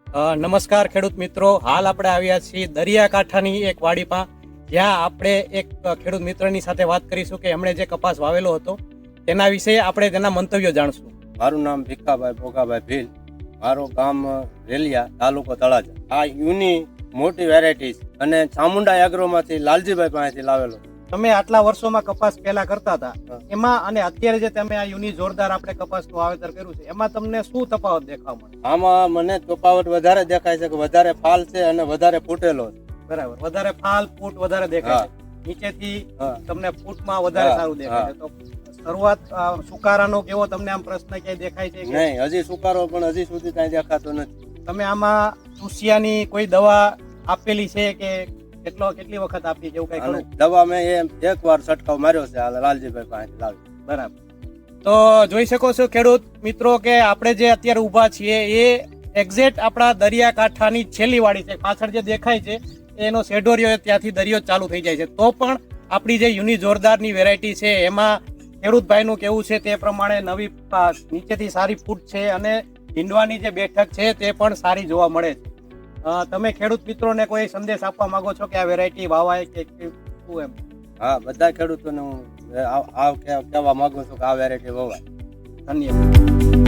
નમસ્કાર ખેડૂત મિત્રો, હાલ આપણે આવ્યા છીએ દરિયાકાંઠાની એક વાડીમાં, જ્યાં આપણે એક ખેડૂત મિત્રની સાથે વાત કરીશું કે એમણે જે કપાસ વાવેલો હતો તેના વિશે આપણે તેના મંતવ્યો જાણશું. મારું નામ ભીખાભાઈ ભોગાભાઈ ભીલ, મારું ગામ રેલિયા, તાલુકો તળાજા. આ યુની મોટી વેરાયટી અને ચામુંડા એગ્રોમાંથી લાલજીભાઈ પાસેથી લાવેલો. તમે આટલા વર્ષોમાં કપાસ પહેલા કરતા હતા, એમાં અને અત્યારે જે તમે આ યુની જોરદાર આપણે કપાસનું વાવેતર કર્યું છે, એમાં તમને શું તફાવત દેખાવા મળે? આમાં મને તફાવત વધારે દેખાય છે કે વધારે ફાલ છે અને વધારે ફૂટેલો છે. બરાબર, વધારે ફાલ ફૂટ વધારે દેખાય છે, નીચેથી તમને ફૂટમાં વધારે સારું દેખાય છે. તો શરૂઆત સુકારાનો કેવો તમને આમ પ્રશ્ન ક્યાંય દેખાય છે? નહીં, હજી સુકારો પણ હજી સુધી કઈ દેખાતો નથી. તમે આમાં ચૂસિયાની કોઈ દવા આપેલી છે કે કેટલી વખત આપી છે એવું કઈ ખરું? દવા મેં એક વાર છંટકાવ માર્યો છે આ લાલજીભાઈ પાસે લાવી. બરાબર. તો જોઈ શકો છો ખેડૂત મિત્રો કે આપણે જે અત્યારે ઊભા છીએ એ એક્ઝેક્ટ આપણા દરિયાકાંઠાની છેલ્લી વાડી છે. પાછળ જે દેખાય છે એનો શેઢોરિયો, ત્યાંથી દરિયો ચાલુ થઈ જાય છે. તો પણ આપણી જે યુની જોરદારની વેરાયટી છે એમાં ખેડૂતભાઈનું કેવું છે તે પ્રમાણે નવી નીચેથી સારી ફૂટ છે અને ઢીંડવાની જે બેઠક છે તે પણ સારી જોવા મળે છે. તમે ખેડૂત મિત્રોને કોઈ સંદેશ આપવા માંગો છો કે આ વેરાયટી વાવાય કે શું એમ? હા, બધા ખેડૂતોને હું કહેવા માંગુ છું કે આ વેરાયટી વવાય. ધન્યવાદ.